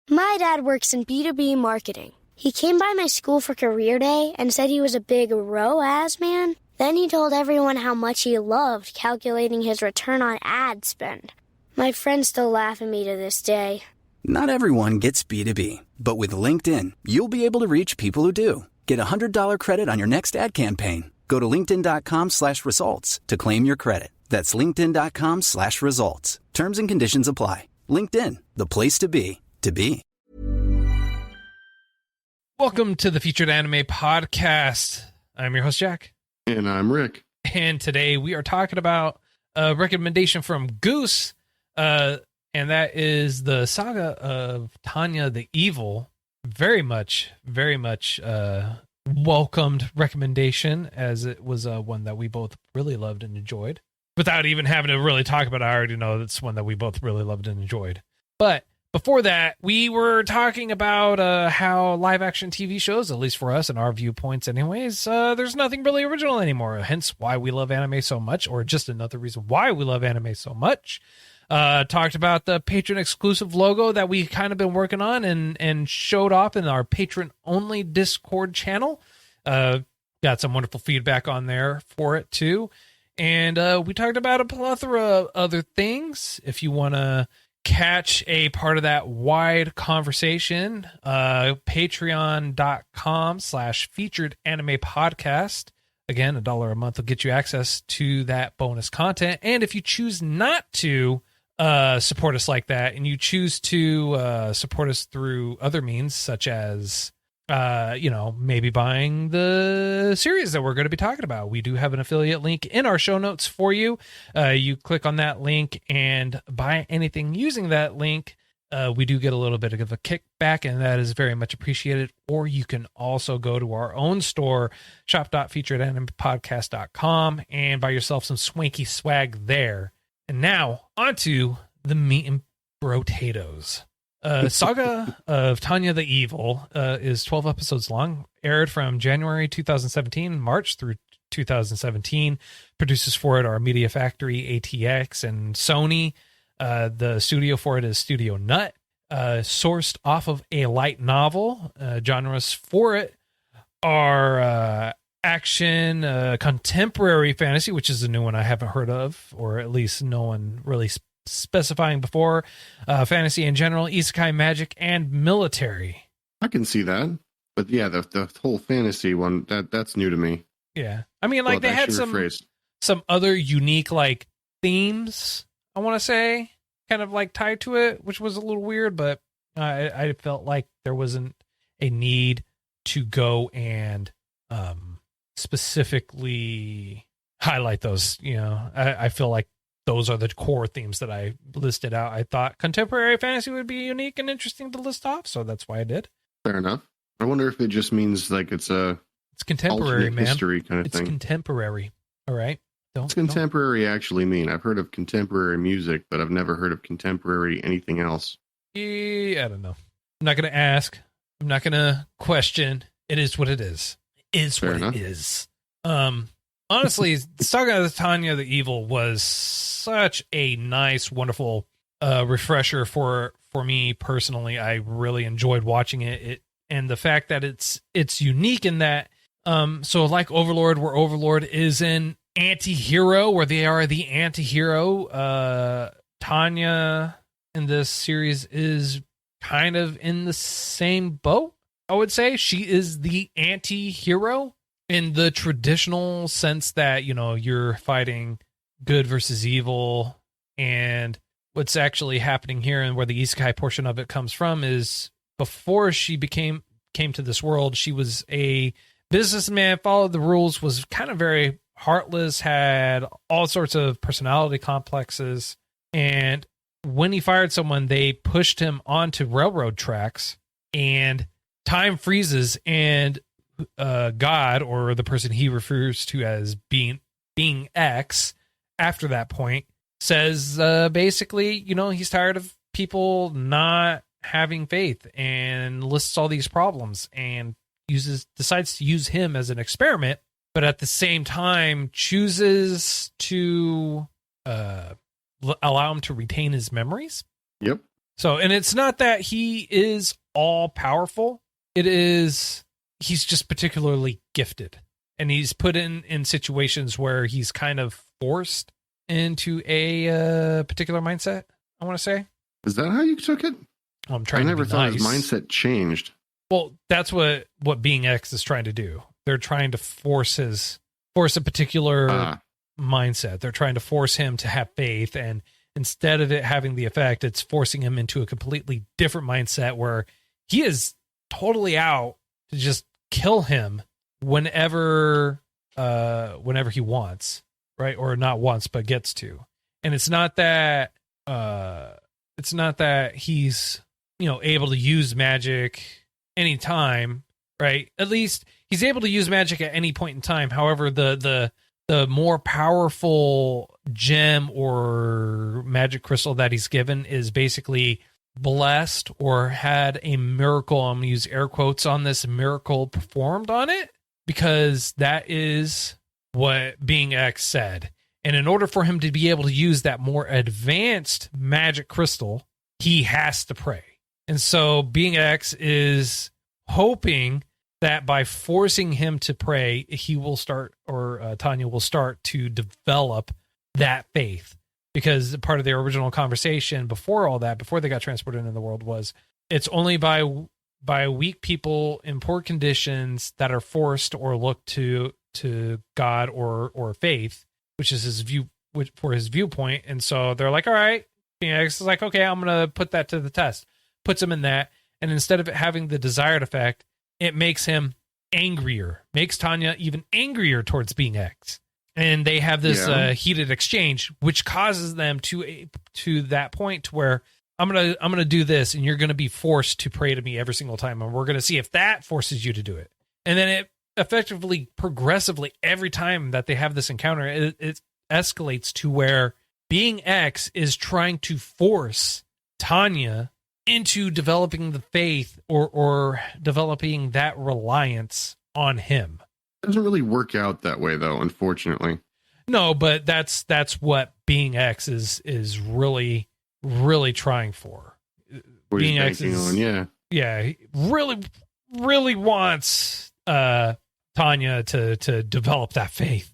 My dad works in B2B marketing. He came by my school for career day and said he was a big ROAS man. Then he told everyone how much he loved calculating his return on ad spend. My friends still laugh at me to this day. Not everyone gets B2B, but with LinkedIn, you'll be able to reach people who do. Get a $100 credit on your next ad campaign. Go to linkedin.com/results to claim your credit. That's linkedin.com/results. Terms and conditions apply. LinkedIn, the place to be, to be. Welcome to the Featured Anime Podcast. I'm your host, Jack. And I'm Rick. And today we are talking about a recommendation from Goose, and that is the Saga of Tanya the Evil. Very much welcomed recommendation, as it was one that we both really loved and enjoyed. Without even having to really talk about it, I already know it's one that we both really loved and enjoyed. But before that, we were talking about how live-action TV shows, at least for us and our viewpoints anyways, there's nothing really original anymore, hence why we love anime so much, or just another reason why we love anime so much. Talked about the patron-exclusive logo that we kind of been working on and showed off in our patron-only Discord channel. Got some wonderful feedback on there for it, too. And we talked about a plethora of other things. If you want to catch a part of that wide conversation, patreon.com/featured anime podcast. Again, $1 a month will get you access to that bonus content. And if you choose not to support us like that, and you choose to support us through other means, such as maybe buying the series that we're going to be talking about, we do have an affiliate link in our show notes for you. You click on that link and buy anything using that link. We do get a little bit of a kickback, and that is very much appreciated. Or you can also go to our own store, shop.featuredanimepodcast.com, and buy yourself some swanky swag there. And now, onto the meat and potatoes. Saga of Tanya the Evil is 12 episodes long, aired from January 2017, March through 2017. Producers for it are Media Factory, ATX, and Sony. The studio for it is Studio Nut. Sourced off of a light novel. Genres for it are action, contemporary fantasy, which is a new one I haven't heard of, or at least no one really specifying before, fantasy in general, isekai, magic, and military. I can see that, but yeah, the whole fantasy one, that's new to me. Yeah, I mean, like, they had some other unique like themes, I want to say, kind of like tied to it, which was a little weird, but I felt like there wasn't a need to go and specifically highlight those. I feel like those are the core themes that I listed out. I thought contemporary fantasy would be unique and interesting to list off, so that's why I did. Fair enough. I wonder if it just means like it's contemporary, man. History kind of thing. It's contemporary. All right. What's contemporary actually mean? I've heard of contemporary music, but I've never heard of contemporary anything else. Yeah, I don't know. I'm not going to ask. I'm not going to question. It is what it is. Fair enough. It is. Honestly, Saga of Tanya the Evil was such a nice, wonderful refresher for me personally. I really enjoyed watching it. And the fact that it's unique in that, so like Overlord, where Overlord is an anti-hero, where they are the anti-hero, Tanya in this series is kind of in the same boat, I would say. She is the anti-hero in the traditional sense that, you're fighting good versus evil. And what's actually happening here, and where the isekai portion of it comes from, is before she came to this world, she was a businessman, followed the rules, was kind of very heartless, had all sorts of personality complexes. And when he fired someone, they pushed him onto railroad tracks, and time freezes, and God, or the person he refers to as being X, after that point, says basically, he's tired of people not having faith, and lists all these problems, and decides to use him as an experiment, but at the same time chooses to allow him to retain his memories. Yep. So, and it's not that he is all powerful. It is, he's just particularly gifted. And he's put in situations where he's kind of forced into a particular mindset, I want to say. Is that how you took it? I'm trying I never to be thought nice. his mindset changed. Well, that's what Being X is trying to do. They're trying to force a particular mindset. They're trying to force him to have faith, and instead of it having the effect, it's forcing him into a completely different mindset where he is totally out to just kill him whenever he wants, right? Or not wants, but gets to. And it's not that he's, able to use magic anytime, right? At least he's able to use magic at any point in time. However, the more powerful gem or magic crystal that he's given is basically blessed or had a miracle. I'm going to use air quotes on this, miracle performed on it, because that is what Being X said. And in order for him to be able to use that more advanced magic crystal, he has to pray. And so Being X is hoping that by forcing him to pray, he will start, or Tanya will start to develop that faith. Because part of their original conversation before all that, before they got transported into the world, was it's only by weak people in poor conditions that are forced or look to God or faith, which is his view, for his viewpoint. And so they're like, all right, Phoenix is like, okay, I'm going to put that to the test. Puts him in that. And instead of it having the desired effect, it makes him angrier, makes Tanya even angrier towards Being X. And they have this heated exchange, which causes them to that point to where I'm gonna do this, and you're gonna be forced to pray to me every single time, and we're gonna see if that forces you to do it. And then it effectively, progressively, every time that they have this encounter, it escalates to where Being X is trying to force Tanya into developing the faith or developing that reliance on him. It doesn't really work out that way, though, unfortunately. No, but that's what Being X is really, really trying for. What Being X is, he really wants Tanya to develop that faith.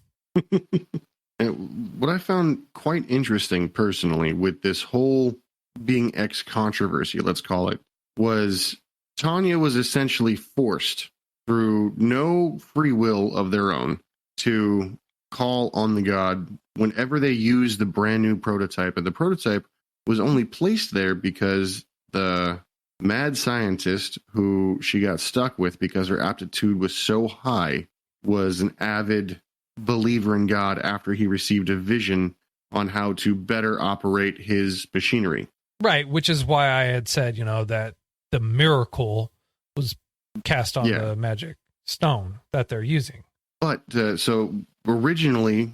And what I found quite interesting personally with this whole Being X controversy, let's call it, was Tanya was essentially forced through no free will of their own to call on the god whenever they used the brand new prototype. And the prototype was only placed there because the mad scientist who she got stuck with because her aptitude was so high was an avid believer in God after he received a vision on how to better operate his machinery. Right, which is why I had said, that the miracle was cast on the magic stone that they're using. But so originally,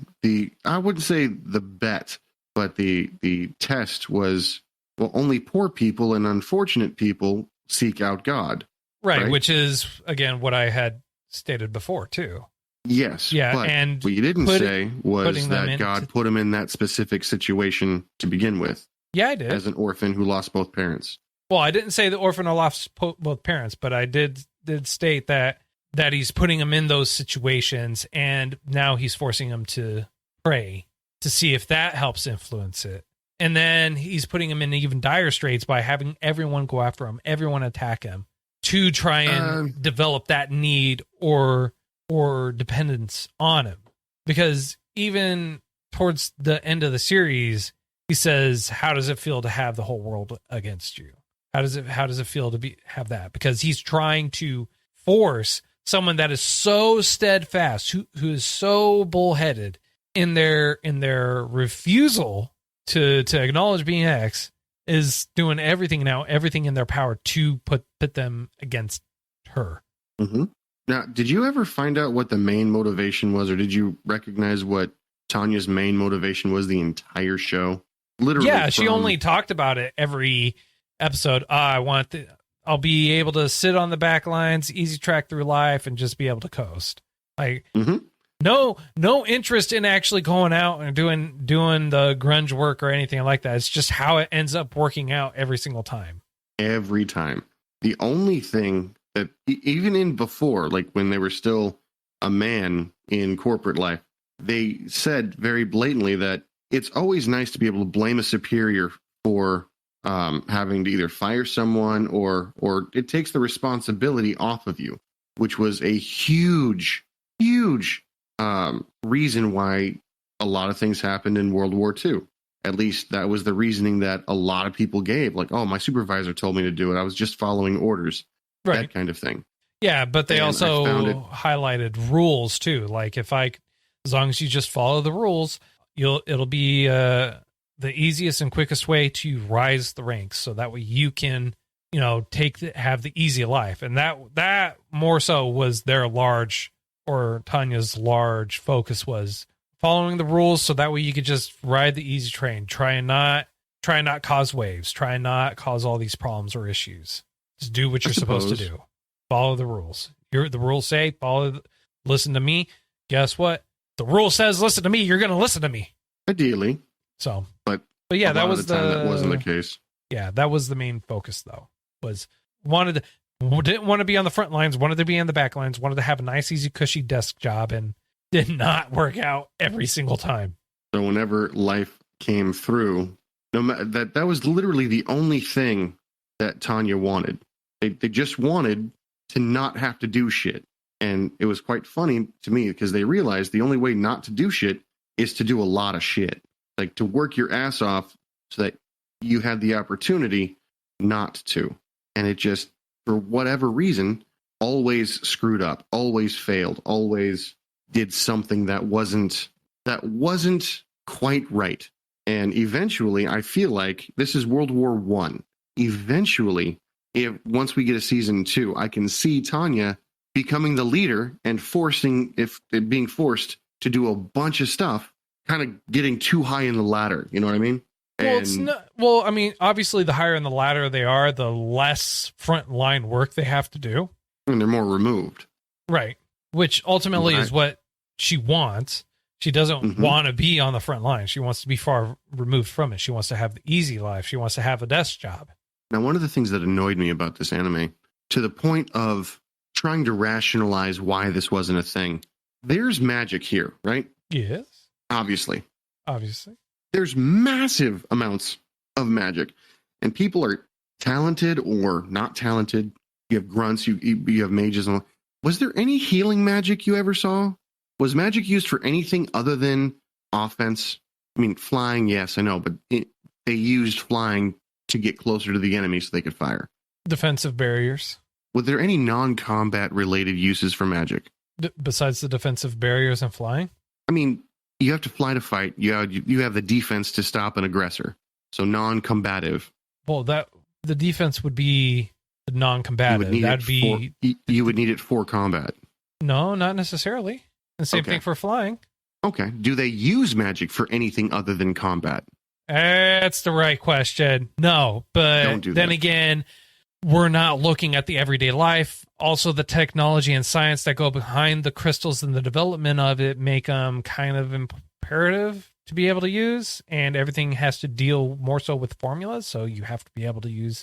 I wouldn't say the bet, but the test was, well, only poor people and unfortunate people seek out God. Right, which is, again, what I had stated before, too. Yes. Yeah, but and what you didn't say was that God put him in that specific situation to begin with. Yeah, I did. As an orphan who lost both parents. Well, I didn't say the orphan or lost both parents, but I did state that he's putting him in those situations, and now he's forcing him to pray to see if that helps influence it. And then he's putting him in even dire straits by having everyone go after him, everyone attack him, to try and develop that need or dependence on him. Because even towards the end of the series, he says, how does it feel to have the whole world against you? How does it feel to have that? Because he's trying to force someone that is so steadfast, who is so bullheaded in their refusal to acknowledge Being X, is doing everything in their power to put them against her. Mm-hmm. Now, did you ever find out what the main motivation was, or did you recognize what Tanya's main motivation was the entire show? Literally, yeah, she only talked about it every episode. I'll be able to sit on the back lines, easy track through life, and just be able to coast. Like, No interest in actually going out and doing the grunge work or anything like that. It's just how it ends up working out every single time. Every time. The only thing that even in before, like when they were still a man in corporate life, they said very blatantly that it's always nice to be able to blame a superior for having to either fire someone or it takes the responsibility off of you, which was a huge reason why a lot of things happened in World War II. At least that was the reasoning that a lot of people gave. Like, oh, my supervisor told me to do it. I was just following orders. Right. That kind of thing. Yeah, but they also highlighted rules too. Like as long as you just follow the rules, it'll be the easiest and quickest way to rise the ranks. So that way you can, have the easy life. And that more so was Tanya's large focus was following the rules. So that way you could just ride the easy train. Try and not cause waves. Try and not cause all these problems or issues. Just do what you're supposed to do. Follow the rules. The rules say listen to me. Guess what? The rule says listen to me. You're going to listen to me. Ideally. So, but yeah, that wasn't the case. Yeah, that was the main focus though. Didn't want to be on the front lines, wanted to be on the back lines, wanted to have a nice, easy, cushy desk job, and did not work out every single time. So whenever life came through, that was literally the only thing that Tanya wanted. They just wanted to not have to do shit. And it was quite funny to me because they realized the only way not to do shit is to do a lot of shit. Like to work your ass off so that you had the opportunity not to. And it just, for whatever reason, always screwed up, always failed, always did something that wasn't quite right. And eventually, I feel like this is World War I. Eventually, once we get a season 2, I can see Tanya becoming the leader and being forced to do a bunch of stuff, kind of getting too high in the ladder. You know what I mean? Obviously, the higher in the ladder they are, the less frontline work they have to do. And they're more removed. Right. Which ultimately is what she wants. She doesn't want to be on the front line. She wants to be far removed from it. She wants to have the easy life. She wants to have a desk job. Now, one of the things that annoyed me about this anime, to the point of trying to rationalize why this wasn't a thing, there's magic here, right? Yes. Obviously. There's massive amounts of magic, and people are talented or not talented. You have grunts, you have mages. And was there any healing magic you ever saw? Was magic used for anything other than offense? I mean, flying, yes, I know, but they used flying to get closer to the enemy so they could fire. Defensive barriers. Were there any non-combat related uses for magic? Besides the defensive barriers and flying? I mean, you have to fly to fight. You have the defense to stop an aggressor. So non-combative. Well, the defense would be the non-combative. You would need it for combat. No, not necessarily. The same thing for flying. Okay. Do they use magic for anything other than combat? That's the right question. No, but then again, we're not looking at the everyday life. Also, the technology and science that go behind the crystals and the development of it make them kind of imperative to be able to use. And everything has to deal more so with formulas. So you have to be able to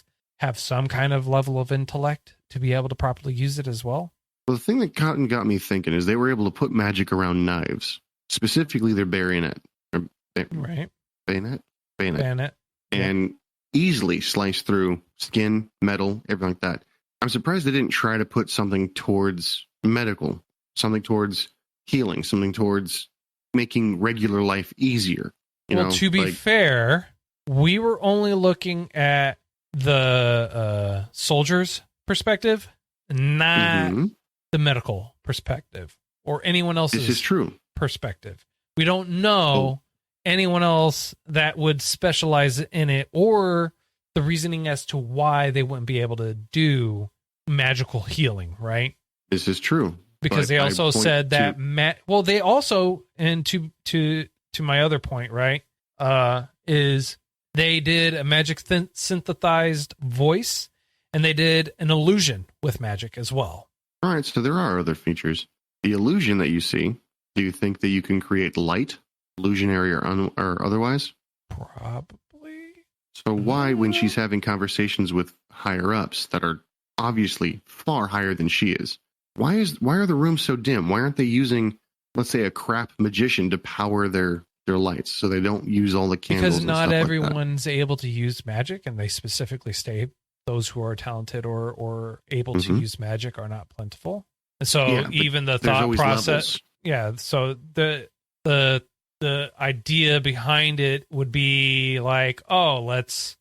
have some kind of level of intellect to be able to properly use it as well. Well, the thing that Cotton got me thinking is they were able to put magic around knives, specifically their bayonet. Right. Bayonet. And easily slice through skin, metal, everything like that. I'm surprised they didn't try to put something towards medical, something towards healing, something towards making regular life easier. To be fair, we were only looking at the soldier's perspective, not the medical perspective or anyone else's perspective. We don't know anyone else that would specialize in it or the reasoning as to why they wouldn't be able to do magical healing, right? This is true. Because they also said that they also, and to my other point, right, is they did a magic synthesized voice and they did an illusion with magic as well. All right, so there are other features. The illusion that you see Do you think that you can create light, illusionary or otherwise? Probably. So why, when she's having conversations with higher ups that are obviously far higher than she is, why are the rooms so dim? Why aren't they using, let's say, a crap magician to power their lights so they don't use all the candles? Because and not stuff everyone's able to use magic, and they specifically state those who are talented or able to use magic are not plentiful. And so even the thought process, levels. yeah. So the idea behind it would be like, oh, let's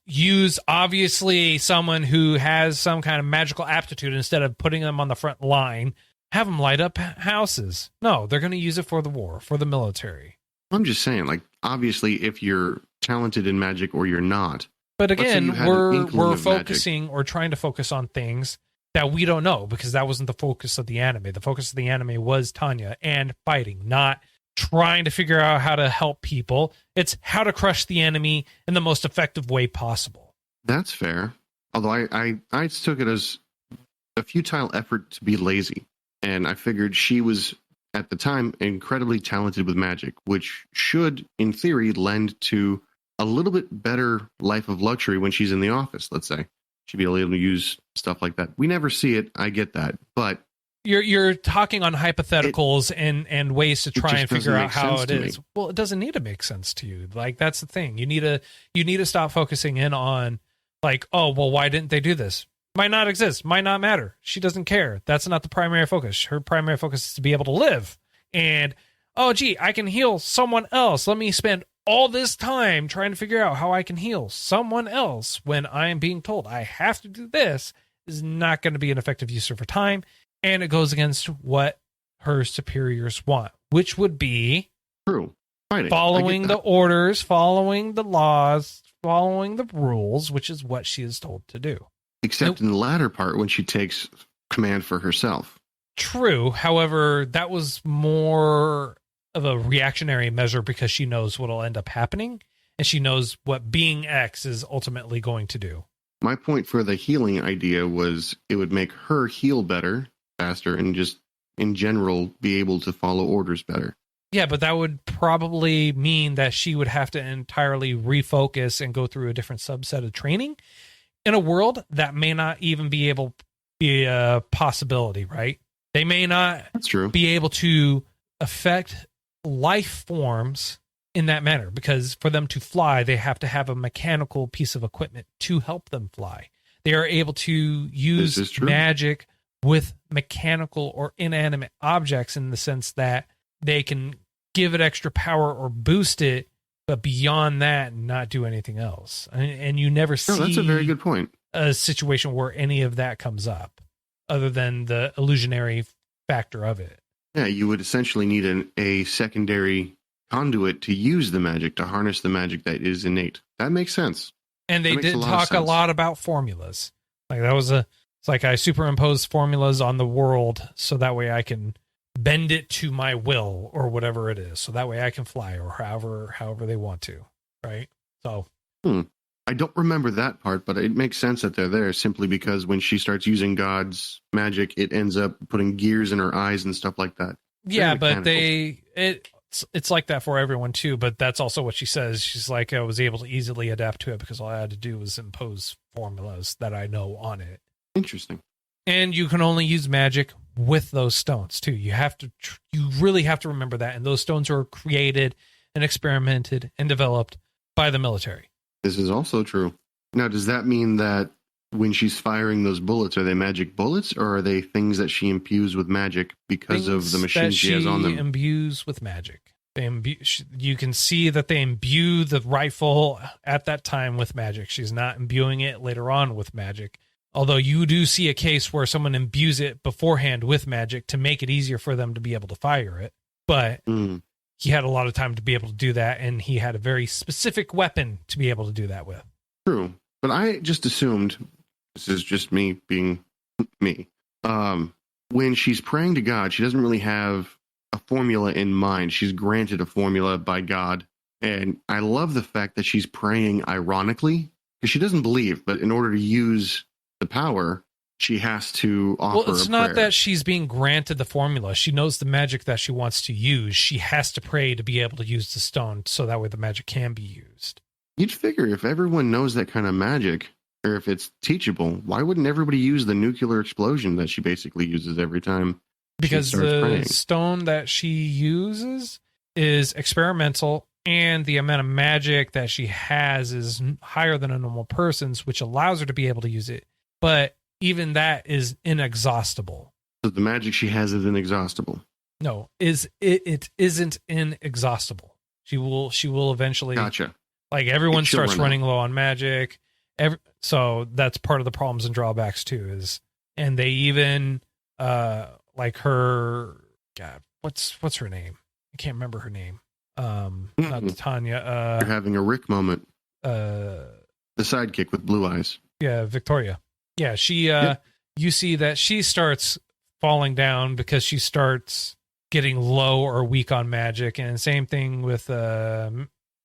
use obviously someone who has some kind of magical aptitude instead of putting them on the front line, have them light up houses. No, they're going to use it for the war, for the military. I'm just saying, like, obviously, if you're talented in magic or you're not. But again, we're focusing magic, or trying to focus on things that we don't know, because that wasn't the focus of the anime. The focus of the anime was Tanya and fighting, not trying to figure out how to help people. It's how to crush the enemy in the most effective way possible. That's fair. Although I took it as a futile effort to be lazy. And I figured she was, at the time, incredibly talented with magic, which should, in theory, lend to a little bit better life of luxury when she's in the office, let's say. She'd be able to use stuff like that. We never see it. I get that. But you're talking on hypotheticals and ways to try and figure out how it is. Well, it doesn't need to make sense to you. Like, that's the thing. You need to stop focusing in on, like, oh, well, why didn't they do this? Might not exist. Might not matter. She doesn't care. That's not the primary focus. Her primary focus is to be able to live. And, oh, gee, I can heal someone else. Let me spend all this time trying to figure out how I can heal someone else when I am being told I have to do this is not going to be an effective use of her time. And it goes against what her superiors want, which would be true. Following the orders, following the laws, following the rules, which is what she is told to do. Except in the latter part when she takes command for herself. True. However, that was more of a reactionary measure because she knows what will end up happening, and she knows what being X is ultimately going to do. My point for the healing idea was it would make her heal better, faster, and just in general be able to follow orders better. Yeah, but that would probably mean that she would have to entirely refocus and go through a different subset of training in a world that may not even be a possibility, right? They may not That's true. be able to affect life forms in that manner, because for them to fly, they have to have a mechanical piece of equipment to help them fly. They are able to use magic with mechanical or inanimate objects in the sense that they can give it extra power or boost it, but beyond that, not do anything else. And you never see that's a very good point. A situation where any of that comes up other than the illusionary factor of it. Yeah, you would essentially need a secondary conduit to use the magic, to harness the magic that is innate. That makes sense. And they did talk a lot about formulas. Like it's like I superimpose formulas on the world so that way I can bend it to my will or whatever it is. So that way I can fly or however they want to. Right? So. I don't remember that part, but it makes sense that they're there simply because when she starts using God's magic, it ends up putting gears in her eyes and stuff like that. Yeah, but it's like that for everyone too, but that's also what she says. She's like, I was able to easily adapt to it because all I had to do was impose formulas that I know on it. Interesting. And you can only use magic with those stones too. You really have to remember that. And those stones are created and experimented and developed by the military. This is also true. Now, does that mean that when she's firing those bullets, are they magic bullets or are they things that she imbues with magic because of the machine she has on them? She imbues with magic. You can see that they imbue the rifle at that time with magic. She's not imbuing it later on with magic. Although you do see a case where someone imbues it beforehand with magic to make it easier for them to be able to fire it. But he had a lot of time to be able to do that, and he had a very specific weapon to be able to do that with. True. But I just assumed, this is just me being me, when she's praying to God, she doesn't really have a formula in mind. She's granted a formula by God. And I love the fact that she's praying ironically, because she doesn't believe, but in order to use the power, she has to offer Well, it's a not prayer. that she's being granted the formula. She knows the magic that she wants to use. She has to pray to be able to use the stone so that way the magic can be used. You'd figure if everyone knows that kind of magic, or if it's teachable, why wouldn't everybody use the nuclear explosion that she basically uses every time? Because she starts the praying? stone that she uses is experimental, and the amount of magic that she has is higher than a normal person's, which allows her to be able to use it. But even that is inexhaustible. So the magic she has is inexhaustible. No, it isn't inexhaustible. She will eventually. Gotcha. Like everyone She'll starts run out. running low on magic. So that's part of the problems and drawbacks too. And they even like her. God, what's her name? I can't remember her name. Not Tanya. You're having a Rick moment. The sidekick with blue eyes. Yeah, Victoria. Yeah, she. You see that she starts falling down because she starts getting low or weak on magic, and same thing with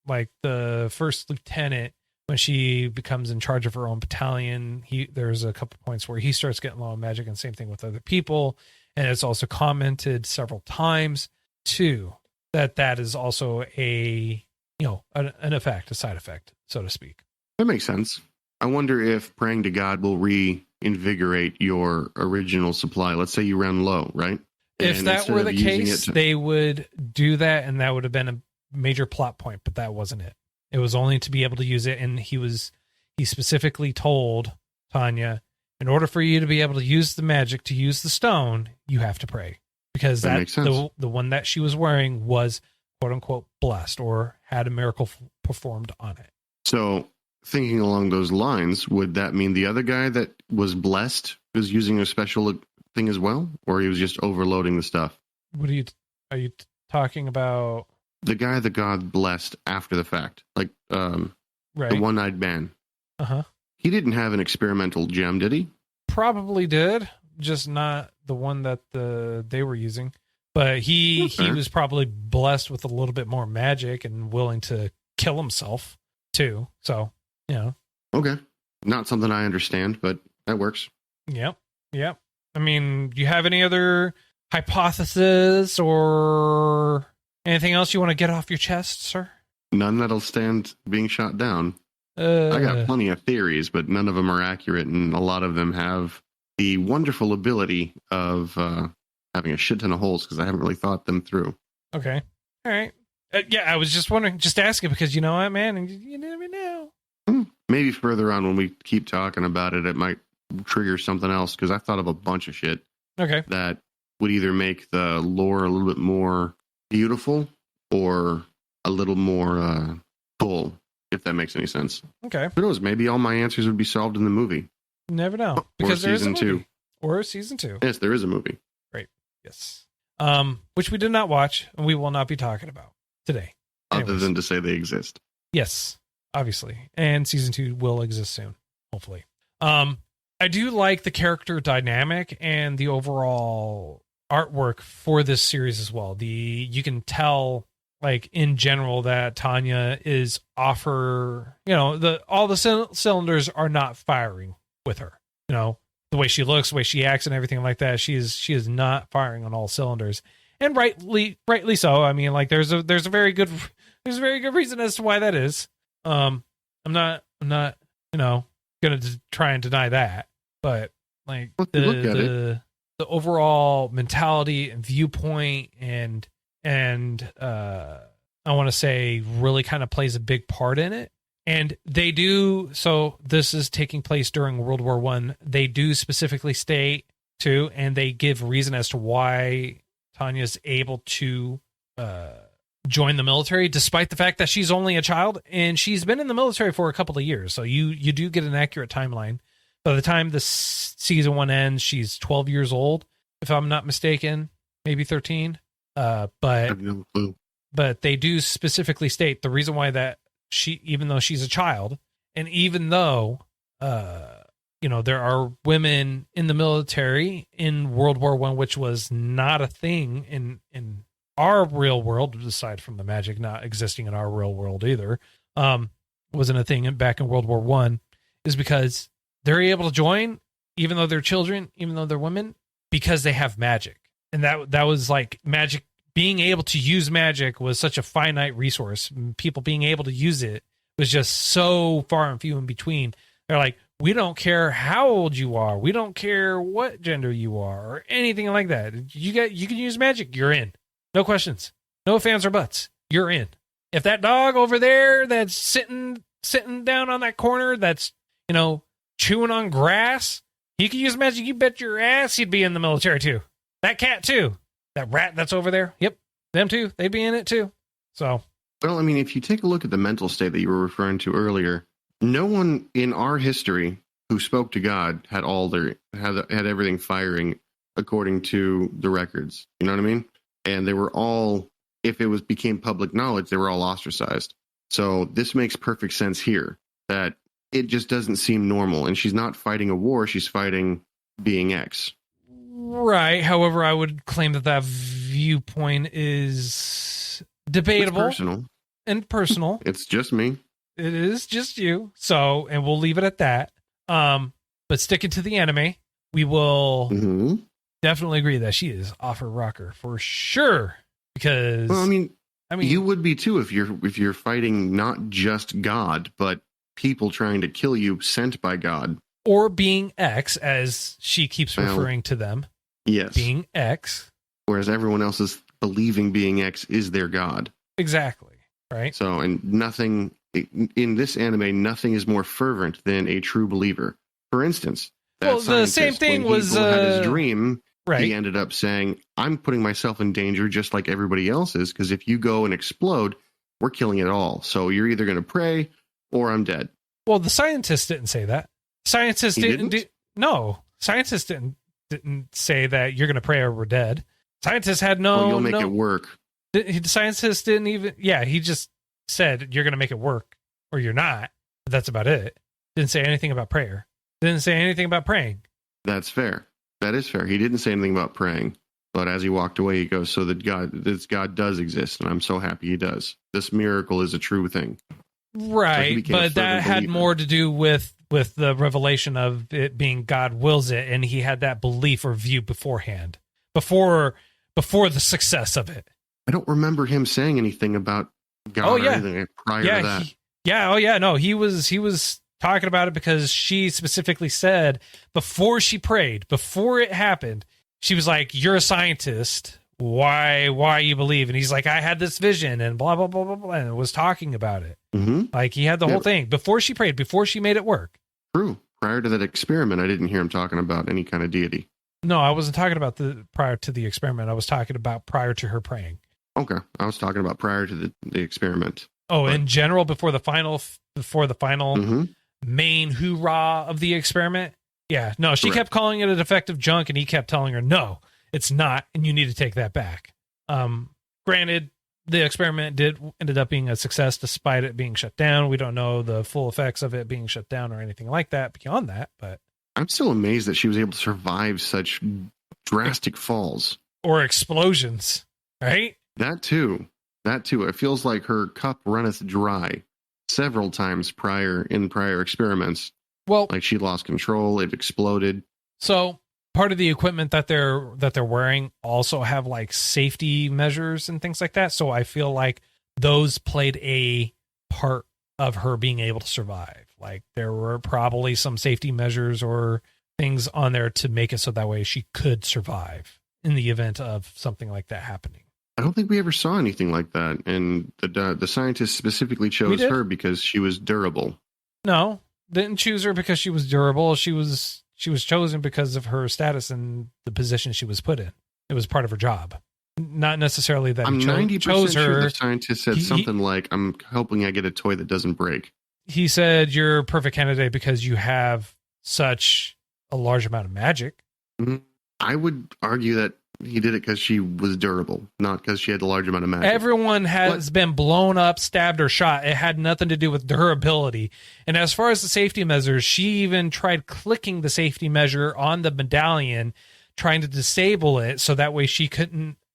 like the first lieutenant when she becomes in charge of her own battalion. There's a couple points where he starts getting low on magic, and same thing with other people. And it's also commented several times too that is also an effect, a side effect, so to speak. That makes sense. I wonder if praying to God will reinvigorate your original supply. Let's say you ran low, right? If And that instead were of the using case, it to- they would do that, and that would have been a major plot point, but that wasn't it. It was only to be able to use it, and he specifically told Tanya, in order for you to be able to use the magic, to use the stone, you have to pray. Because That makes sense. the one that she was wearing was, quote unquote, blessed or had a miracle performed on it. So, thinking along those lines, would that mean the other guy that was blessed was using a special thing as well? Or he was just overloading the stuff? What are you talking about? The guy that God blessed after the fact, like Right. the one-eyed man. Uh-huh. He didn't have an experimental gem, did he? Probably did, just not the one that they were using. But he Okay. was probably blessed with a little bit more magic and willing to kill himself too. So, Okay. Not something I understand, but that works. Yep. I mean, do you have any other hypothesis or anything else you want to get off your chest, sir? None that'll stand being shot down. I got plenty of theories, but none of them are accurate, and a lot of them have the wonderful ability of having a shit ton of holes because I haven't really thought them through. Okay. All right. Yeah, I was just wondering, just asking because you know what, man, and you never know. Maybe further on when we keep talking about it, it might trigger something else because I thought of a bunch of shit Okay. that would either make the lore a little bit more beautiful or a little more full, if that makes any sense. Okay. Who knows? Maybe all my answers would be solved in the movie. Never know. Because there is a season movie. 2. Or season 2. Yes, there is a movie. Yes. Which we did not watch and we will not be talking about today. Other Anyways. than to say they exist. Yes, obviously. And season 2 will exist soon, hopefully. I do like the character dynamic and the overall artwork for this series as well. You can tell, like, in general that Tanya is all the cylinders are not firing with her. The way she looks, the way she acts and everything like that, she is not firing on all cylinders. And rightly so. I mean, like there's a very good reason as to why that is. I'm not gonna try and deny that, but like the overall mentality and viewpoint and I want to say really kind of plays a big part in it. And they do, so this is taking place during World War I. They do specifically state too, and they give reason as to why Tanya's able to join the military, despite the fact that she's only a child, and she's been in the military for a couple of years. So you do get an accurate timeline. By the time the season 1 ends, she's 12 years old, if I'm not mistaken, maybe 13. I have no clue. But they do specifically state the reason why that even though she's a child, and even though, there are women in the military in World War I, which was not a thing in our real world, aside from the magic not existing in our real world either, wasn't a thing back in World War I, is because they're able to join even though they're children, even though they're women, because they have magic. And that was like magic. Being able to use magic was such a finite resource. People being able to use it was just so far and few in between. They're like, we don't care how old you are. We don't care what gender you are or anything like that. You can use magic. You're in. No questions. No ifs, ands, or buts. You're in. If that dog over there that's sitting down on that corner that's, chewing on grass, he could use magic. You bet your ass he'd be in the military too. That cat too. That rat that's over there. Yep. Them too. They'd be in it too. So. Well, I mean, if you take a look at the mental state that you were referring to earlier, no one in our history who spoke to God had everything firing according to the records. You know what I mean? And they were all, if it became public knowledge, they were all ostracized. So this makes perfect sense here, that it just doesn't seem normal. And she's not fighting a war. She's fighting being X. Right. However, I would claim that viewpoint is debatable. It's personal. And personal. It's just me. It is just you. So, and we'll leave it at that. But sticking to the anime, we will definitely agree that she is off her rocker for sure. Because I mean, you would be too if you're fighting not just God, but people trying to kill you sent by God. Or being X, as she keeps referring to them. Yes. Being X. Whereas everyone else is believing being X is their God. Exactly. Right. So, and nothing in this anime, nothing is more fervent than a true believer. For instance, the same thing when was he had his dream. Right. He ended up saying, I'm putting myself in danger just like everybody else is, because if you go and explode, we're killing it all. So you're either going to pray or I'm dead. Well, the scientists didn't say that. Scientists didn't say that you're going to pray or we're dead. Scientists had you'll make it work. The scientists didn't even, he just said you're going to make it work or you're not. But that's about it. Didn't say anything about prayer. Didn't say anything about praying. That's fair. That is fair. He didn't say anything about praying. But as he walked away, he goes, so that this God does exist. And I'm so happy he does. This miracle is a true thing. Right. But that had more to do with the revelation of it being God wills it. And he had that belief or view beforehand, before the success of it. I don't remember him saying anything about God or anything prior to that. No, he was talking about it because she specifically said before she prayed, before it happened, she was like, you're a scientist. Why you believe? And he's like, I had this vision and blah, blah, blah, blah, blah, and was talking about it. Mm-hmm. Like he had the whole thing before she prayed, before she made it work. True. Prior to that experiment, I didn't hear him talking about any kind of deity. No, I wasn't talking about prior to the experiment. I was talking about prior to her praying. Okay. I was talking about prior to the experiment. Oh, in general, before the final main hoorah of the experiment. Yeah, no, she kept calling it a defective junk, and he kept telling her, no, it's not, and you need to take that back. Granted, the experiment ended up being a success despite it being shut down. We don't know the full effects of it being shut down or anything like that beyond that, but I'm still amazed that she was able to survive such drastic falls. Or explosions, right? That too. It feels like her cup runneth dry several times in prior experiments. Well, like she lost control, it exploded. So part of the equipment that they're wearing also have like safety measures and things like that. So I feel like those played a part of her being able to survive. Like there were probably some safety measures or things on there to make it so that way she could survive in the event of something like that happening. I don't think we ever saw anything like that. And the scientists specifically chose her because she was durable. No, didn't choose her because she was durable. She was chosen because of her status and the position she was put in. It was part of her job. Not necessarily that I'm 90% chose her. Sure the scientist said something like, I'm hoping I get a toy that doesn't break. He said, you're a perfect candidate because you have such a large amount of magic. I would argue that he did it because she was durable, not because she had a large amount of magic. Everyone has been blown up, stabbed, or shot. It had nothing to do with durability. And as far as the safety measures, she even tried clicking the safety measure on the medallion, trying to disable it so that way she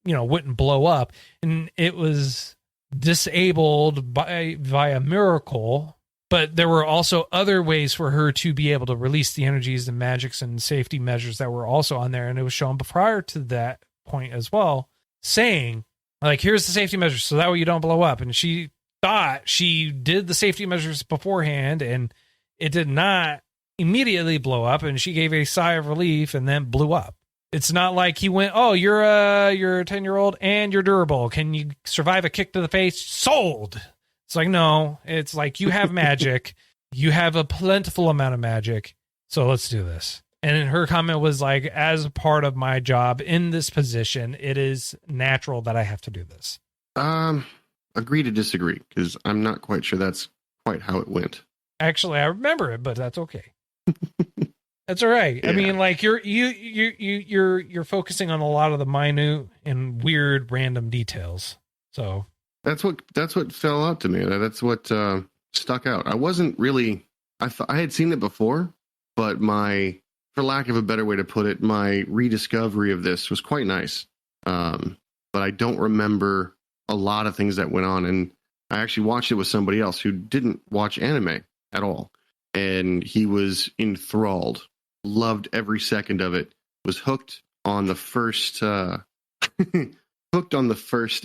wouldn't blow up. And it was disabled by a miracle But there were also other ways for her to be able to release the energies and magics and safety measures that were also on there. And it was shown prior to that point as well, saying, like, here's the safety measures so that way you don't blow up. And she thought she did the safety measures beforehand and it did not immediately blow up. And she gave a sigh of relief and then blew up. It's not like he went, oh, you're a 10-year-old and you're durable. Can you survive a kick to the face? Sold. It's like, no, it's like you have magic. You have a plentiful amount of magic. So let's do this. And then her comment was like, as a part of my job in this position, it is natural that I have to do this. Agree to disagree, because I'm not quite sure that's quite how it went. Actually, I remember it, but that's okay. That's all right. Yeah. I mean, like you're focusing on a lot of the minute and weird random details. So that's what fell out to me. That's what stuck out. I wasn't really. I had seen it before, but for lack of a better way to put it, my rediscovery of this was quite nice. But I don't remember a lot of things that went on, and I actually watched it with somebody else who didn't watch anime at all, and he was enthralled, loved every second of it, was hooked on the first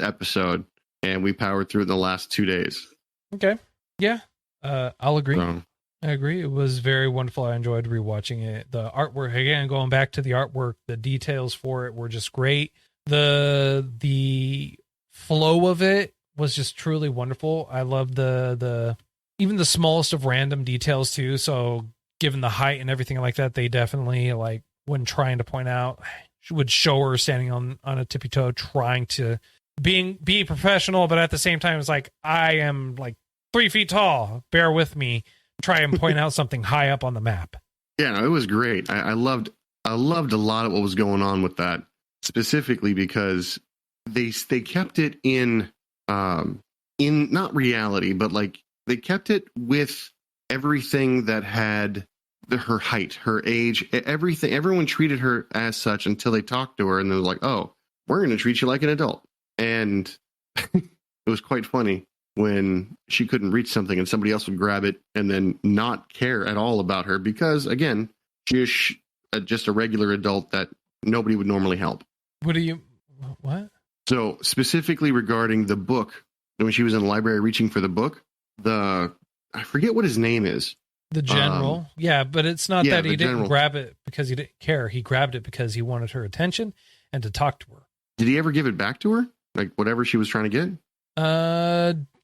episode, and we powered through it in the last 2 days. Okay, yeah, I'll agree. I agree. It was very wonderful. I enjoyed rewatching it. The artwork, again, going back to the artwork, the details for it were just great. The flow of it was just truly wonderful. I love the even the smallest of random details too. So given the height and everything like that, they definitely, like, when trying to point out, would show her standing on a tippy toe, trying to be professional, but at the same time, it's like, I am like 3 feet tall. Bear with me. Try and point out something high up on the map. Yeah, no, it was great. I loved a lot of what was going on with that, specifically because they kept it in not reality, but like they kept it with everything that had her height, her age, everything. Everyone treated her as such until they talked to her, and they were like, "Oh, we're going to treat you like an adult." And it was quite funny when she couldn't reach something and somebody else would grab it and then not care at all about her because, again, she is just a regular adult that nobody would normally help. What? So specifically regarding the book, when she was in the library reaching for the book, I forget what his name is. The general. Yeah, but it's not that he didn't grab it because he didn't care. He grabbed it because he wanted her attention and to talk to her. Did he ever give it back to her? Like whatever she was trying to get?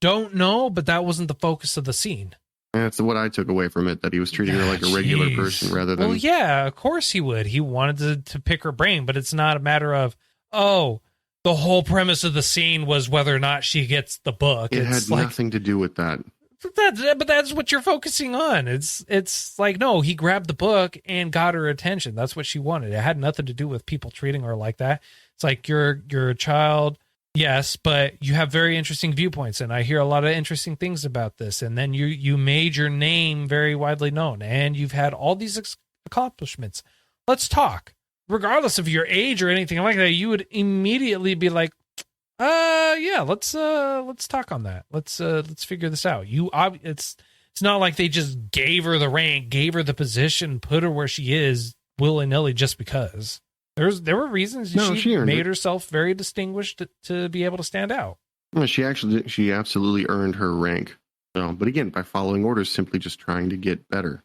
Don't know, but that wasn't the focus of the scene. That's what I took away from it, that he was treating her like a regular person rather than... Well, yeah, of course he would. He wanted to pick her brain, but it's not a matter of, oh, the whole premise of the scene was whether or not she gets the book. It had nothing to do with that. But that's what you're focusing on. It's like, no, he grabbed the book and got her attention. That's what she wanted. It had nothing to do with people treating her like that. It's like, you're a child... Yes, but you have very interesting viewpoints, and I hear a lot of interesting things about this. And then you made your name very widely known, and you've had all these accomplishments. Let's talk. Regardless of your age or anything like that, you would immediately be like, yeah, let's talk on that. Let's figure this out. It's not like they just gave her the rank, gave her the position, put her where she is willy-nilly just because. There were reasons she made herself very distinguished to be able to stand out. Well, she absolutely earned her rank. But again, by following orders, simply just trying to get better,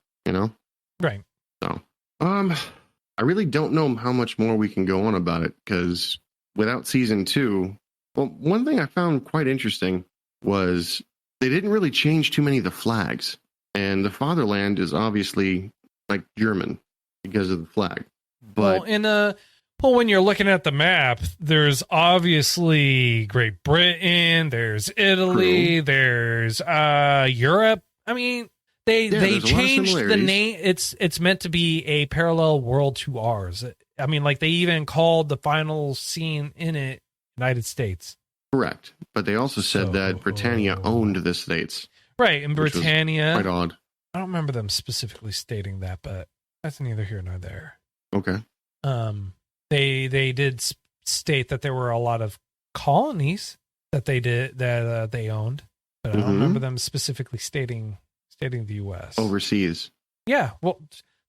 Right. So, I really don't know how much more we can go on about it, because without season 2, well, one thing I found quite interesting was they didn't really change too many of the flags. And the fatherland is obviously like German because of the flag. But when you're looking at the map, there's obviously Great Britain, there's Italy, there's Europe. I mean, they changed the name. It's meant to be a parallel world to ours. I mean, like, they even called the final scene in it United States. Correct. But they also said that Britannia owned the states. Right, and Britannia. Quite odd. I don't remember them specifically stating that, but that's neither here nor there. Okay. They did state that there were a lot of colonies that they owned, but I don't remember them specifically stating stating the U.S. overseas. Yeah, well,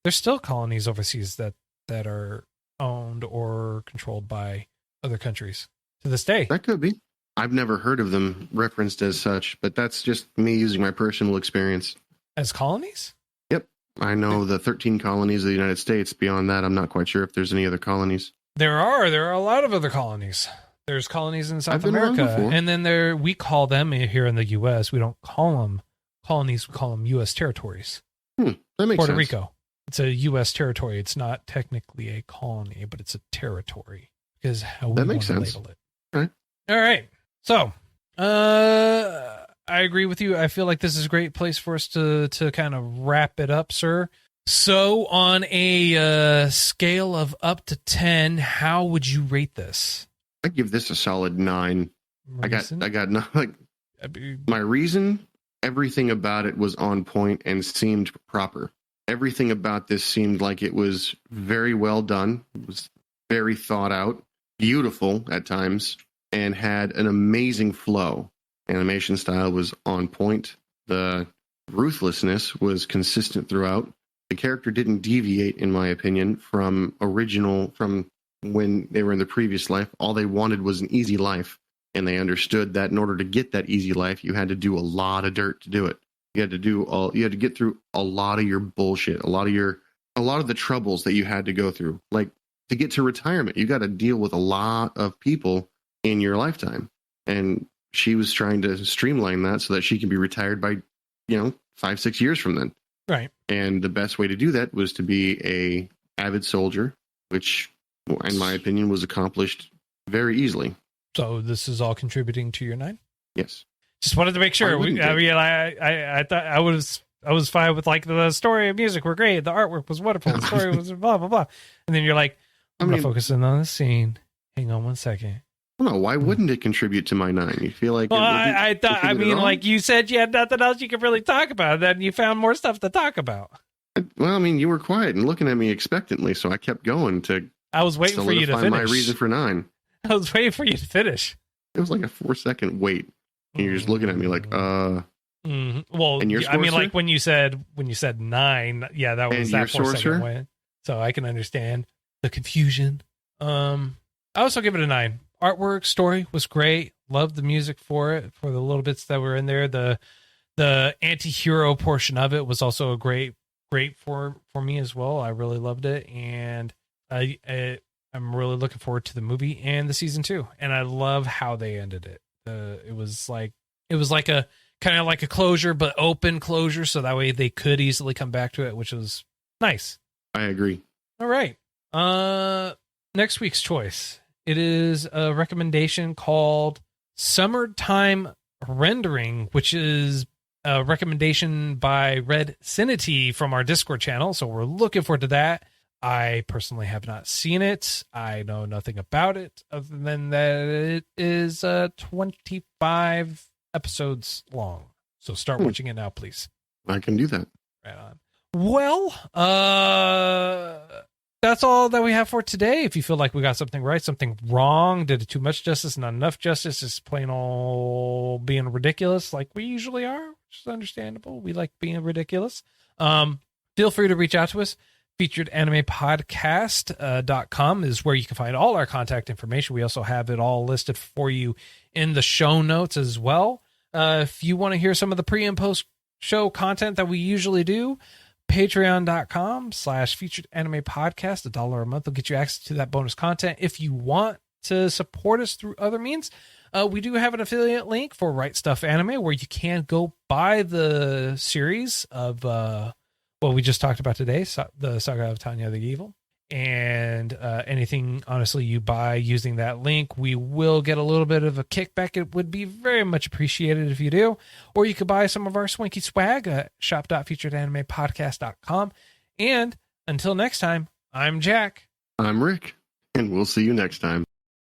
there's still colonies overseas that are owned or controlled by other countries to this day. That could be. I've never heard of them referenced as such, but that's just me using my personal experience. As colonies? Yep. I know the 13 colonies of the United States. Beyond that, I'm not quite sure if there's any other colonies. There are a lot of other colonies. There's colonies in South I've been around America, before. and then we call them here in the U.S. We don't call them colonies. We call them U.S. territories. That makes Puerto sense. Rico. It's a U.S. territory. It's not technically a colony, but it's a territory because how we That want makes to sense. label it. Okay. All right. So, I agree with you. I feel like this is a great place for us to kind of wrap it up, sir. So, on a scale of up to 10, how would you rate this? I give this a solid 9. Reason? I got no, like my reason. Everything about it was on point and seemed proper. Everything about this seemed like it was very well done. It was very thought out, beautiful at times, and had an amazing flow. Animation style was on point. The ruthlessness was consistent throughout. The character didn't deviate, in my opinion, from when they were in the previous life. All they wanted was an easy life. And they understood that in order to get that easy life, you had to do a lot of dirt to do it. You had to get through a lot of your bullshit, a lot of the troubles that you had to go through. Like to get to retirement, you got to deal with a lot of people in your lifetime. And she was trying to streamline that so that she can be retired by, 5-6 years from then. Right. And the best way to do that was to be a avid soldier, which, in my opinion, was accomplished very easily. So this is all contributing to your 9? Yes. Just wanted to make sure. I thought I was fine with like the story and music were great. The artwork was wonderful. The story was blah, blah, blah. And then you're like, I'm going to focus in on the scene. Hang on one second. Well, no, why wouldn't it contribute to my 9? You feel like... Well, like you said you had nothing else you could really talk about. Then you found more stuff to talk about. Well, you were quiet and looking at me expectantly, so I kept going to... I was waiting for you to finish. My reason for 9. I was waiting for you to finish. It was like a 4-second wait. And you're just looking at me like, Mm-hmm. Well, and your I like when you said 9, yeah, that was that 4-second wait. So I can understand the confusion. I also give it a 9. Artwork, story was great. Loved the music for it, for the little bits that were in there. The anti-hero portion of it was also a great for me as well. I really loved it, and I'm really looking forward to the movie and the season 2. And I love how they ended it. It was like a kind of like a closure, but open closure, so that way they could easily come back to it, which was nice. I agree. All right. Next week's choice. It is a recommendation called Summertime Rendering, which is a recommendation by Red Cinity from our Discord channel. So we're looking forward to that. I personally have not seen it. I know nothing about it other than that it is 25 episodes long. So start watching it now, please. I can do that. Right on. Well, that's all that we have for today. If you feel like we got something right, something wrong, did it too much justice, not enough justice, just plain old being ridiculous like we usually are, which is understandable. We like being ridiculous. Feel free to reach out to us. FeaturedAnimePodcast.com is where you can find all our contact information. We also have it all listed for you in the show notes as well. If you want to hear some of the pre and post show content that we usually do, patreon.com/featuredanimepodcast. $1 a month will get you access to that bonus content. If you want to support us through other means, we do have an affiliate link for Right Stuff Anime where you can go buy the series of what we just talked about today, the Saga of Tanya the Evil. And anything, honestly, you buy using that link, we will get a little bit of a kickback. It would be very much appreciated if you do. Or you could buy some of our swanky swag at shop.featuredanimepodcast.com. And until next time, I'm Jack. I'm Rick, and we'll see you next time.